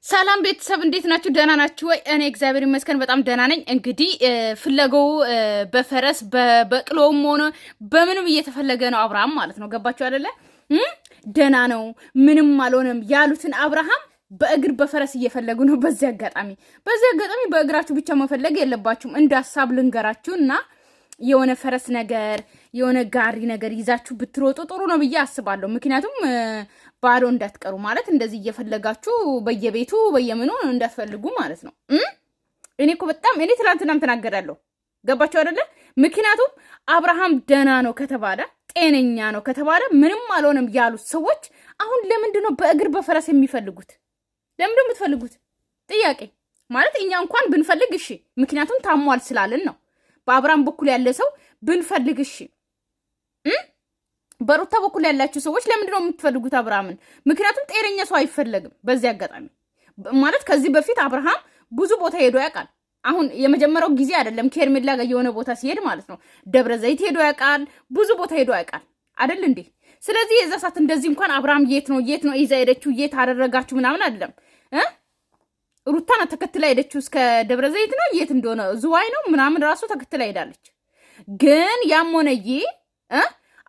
ሰላም ቤተሰብ እንዴት ናችሁ? ደህና ናችሁ ወይ? እኔ እግዚአብሔር ይመስገን በጣም ደህና ነኝ። እንግዲህ ፍለጋው በፈረስ በበቅሎም ሆነ በምንም እየተፈለገ ነው አብርሃም ማለት ነው። ገባችሁ አይደለ? ደህና ነው ምንም አልሆነም ያሉትን አብርሃም በእግር በፈረስ እየፈለጉ ነው። በዚህ አጋጣሚ በእግራችሁ ብቻ መፈለግ የለባችሁም። እንደ ሐሳብ ልንገራችሁና የሆነ ፈረስ ነገር የሆነ ጋሪ ነገር ይዛችሁ ብትሮጡ ጥሩ ነው ብዬ አስባለሁ። ምክንያቱም ባዶ እንዳትቀሩ ማለት እንደዚህ እየፈለጋችሁ በየቤቱ በየምኑ እንዳትፈልጉ ማለት ነው። እኔ ትላንትናም ተናገራለሁ። ገባችሁ አይደለ? ምክንያቱም አብርሃም ደህና ነው ከተባለ ጤነኛ ነው ከተባለ ምንም አልሆነም ያሉት ሰዎች አሁን ለምንድን ነው በእግር በፈረስ የሚፈልጉት? ለምንድን ነው የምትፈልጉት? ጥያቄ ማለት እኛ እንኳን ብንፈልግ እሺ፣ ምክንያቱም ታሟል ስላልን ነው። በአብርሃም በኩል ያለ ሰው ብንፈልግ እሺ። በሩታ በኩል ያላችሁ ሰዎች ለምንድን ነው የምትፈልጉት አብርሃምን? ምክንያቱም ጤነኛ ሰው አይፈለግም። በዚህ አጋጣሚ ማለት ከዚህ በፊት አብርሃም ብዙ ቦታ ሄዶ ያውቃል። አሁን የመጀመሪያው ጊዜ አይደለም ከሄርሜላ ጋር የሆነ ቦታ ሲሄድ ማለት ነው። ደብረ ዘይት ሄዶ ያውቃል፣ ብዙ ቦታ ሄዶ ያውቃል አይደል እንዴ? ስለዚህ የዛ ሰዓት እንደዚህ እንኳን አብርሃም የት ነው ይዛ ሄደችው የት አደረጋችሁ ምናምን አይደለም። ሩታና ተከትላ ሄደችው እስከ ደብረ ዘይት ነው የት እንደሆነ ዝዋይ ነው ምናምን ራሱ ተከትላ ሄዳለች። ግን ያም ሆነዬ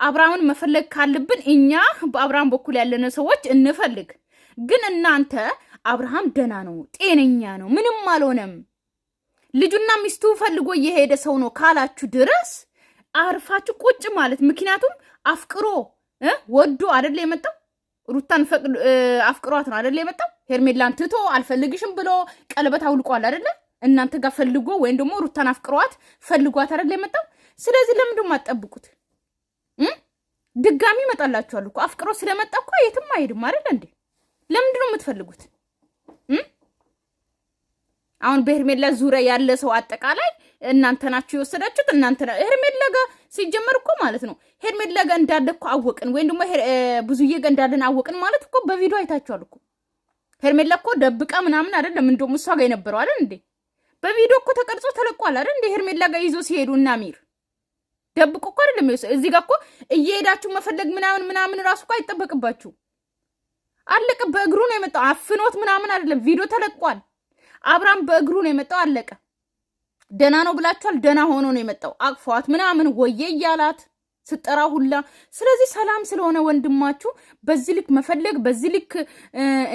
አብርሃምን መፈለግ ካለብን እኛ በአብርሃም በኩል ያለነ ሰዎች እንፈልግ። ግን እናንተ አብርሃም ደህና ነው ጤነኛ ነው ምንም አልሆነም ልጁና ሚስቱ ፈልጎ እየሄደ ሰው ነው ካላችሁ ድረስ አርፋችሁ ቁጭ ማለት። ምክንያቱም አፍቅሮ ወዶ አይደለ የመጣው ሩታን አፍቅሯት ነው አይደለ የመጣው። ሄርሜላን ትቶ አልፈልግሽም ብሎ ቀለበት አውልቋል አይደለ? እናንተ ጋር ፈልጎ ወይም ደግሞ ሩታን አፍቅሯት ፈልጓት አይደለ የመጣው። ስለዚህ ለምንድን ነው የማትጠብቁት? ድጋሚ ይመጣላችኋል እኮ አፍቅሮ ስለመጣ እኮ የትም አይሄድም አይደል እንዴ? ለምንድን ነው የምትፈልጉት? አሁን በሄርሜላ ዙሪያ ያለ ሰው አጠቃላይ እናንተ ናችሁ የወሰዳችሁት። ሄርሜላ ጋር ሲጀመር እኮ ማለት ነው ሄርሜላ ጋር እንዳለ እኮ አወቅን፣ ወይም ደግሞ ብዙዬ ጋር እንዳለን አወቅን ማለት እኮ በቪዲዮ አይታችኋል እኮ። ሄርሜላ እኮ ደብቃ ምናምን አይደለም እንደውም እሷ ጋር የነበረው አይደል እንዴ? በቪዲዮ እኮ ተቀርጾ ተለቋል አይደል እንዴ? ሄርሜላ ጋር ይዞ ሲሄዱ እና ሚር ደብቁ እኮ አይደለም። እዚህ ጋር እኮ እየሄዳችሁ መፈለግ ምናምን ራሱ እኮ አይጠበቅባችሁ። አለቀ። በእግሩ ነው የመጣው። አፍኖት ምናምን አይደለም። ቪዲዮ ተለቋል። አብርሃም በእግሩ ነው የመጣው። አለቀ። ደህና ነው ብላችኋል። ደህና ሆኖ ነው የመጣው። አቅፏት ምናምን ወየ እያላት ስጠራ ሁላ። ስለዚህ ሰላም ስለሆነ ወንድማችሁ በዚህ ልክ መፈለግ በዚህ ልክ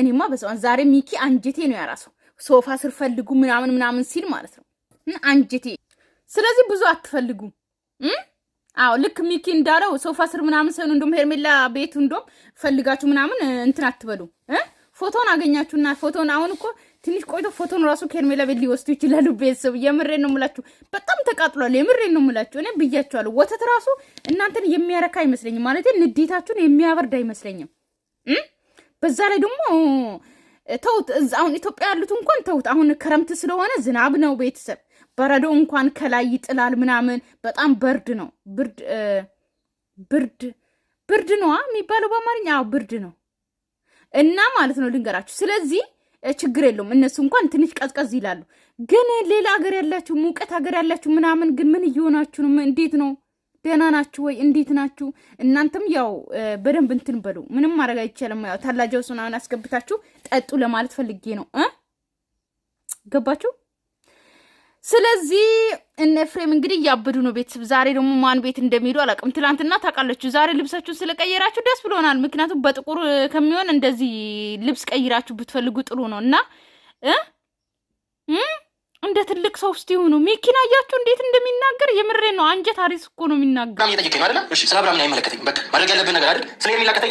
እኔማ በሰው ዛሬ ሚኪ አንጀቴ ነው ያራሰው። ሶፋ ስር ፈልጉ ምናምን ሲል ማለት ነው አንጀቴ። ስለዚህ ብዙ አትፈልጉ። አዎ ልክ ሚኪ እንዳለው ሶፋ ስር ምናምን ሰው እንደም ሄርሜላ ቤቱ እንደም ፈልጋችሁ ምናምን እንትን አትበሉ። ፎቶን አገኛችሁና ፎቶን አሁን እኮ ትንሽ ቆይቶ ፎቶን ራሱ ከሄርሜላ ቤት ሊወስዱ ይችላሉ። ቤተሰብ የምሬን ነው የምላችሁ። በጣም ተቃጥሏል። የምሬን ነው የምላችሁ። እኔ ብያችኋለሁ። ወተት ራሱ እናንተን የሚያረካ አይመስለኝም። ማለት ንዴታችሁን የሚያበርድ አይመስለኝም። በዛ ላይ ደግሞ ተውት። አሁን ኢትዮጵያ ያሉት እንኳን ተውት። አሁን ክረምት ስለሆነ ዝናብ ነው ቤተሰብ። በረዶ እንኳን ከላይ ይጥላል ምናምን። በጣም በርድ ነው። ብርድ ነው የሚባለው በአማርኛ። አዎ ብርድ ነው እና ማለት ነው ልንገራችሁ። ስለዚህ ችግር የለውም። እነሱ እንኳን ትንሽ ቀዝቀዝ ይላሉ። ግን ሌላ ሀገር ያላችሁ ሙቀት ሀገር ያላችሁ ምናምን ግን ምን እየሆናችሁ ነው? እንዴት ነው? ደህና ናችሁ ወይ? እንዴት ናችሁ? እናንተም ያው በደንብ እንትን በሉ። ምንም ማድረግ አይቻልም። ያው ታላጃው ምናምን አስገብታችሁ ጠጡ ለማለት ፈልጌ ነው። ገባችሁ? ስለዚህ እነ ኤፍሬም እንግዲህ እያበዱ ነው ቤተሰብ። ዛሬ ደግሞ ማን ቤት እንደሚሄዱ አላውቅም። ትላንትና ታውቃላችሁ። ዛሬ ልብሳችሁን ስለቀየራችሁ ደስ ብሎናል። ምክንያቱም በጥቁር ከሚሆን እንደዚህ ልብስ ቀይራችሁ ብትፈልጉ ጥሩ ነው እና እንደ ትልቅ ሰው ውስጥ ይሁኑ። ሚኪን አያችሁ እንዴት እንደሚናገር? የምሬ ነው። አንጀት አሪስ እኮ ነው የሚናገር። እሺ ስለ አብርሃም አይመለከተኝም። በቃ ማድረግ ያለብን ነገር አይደል? ስለ የሚላከተ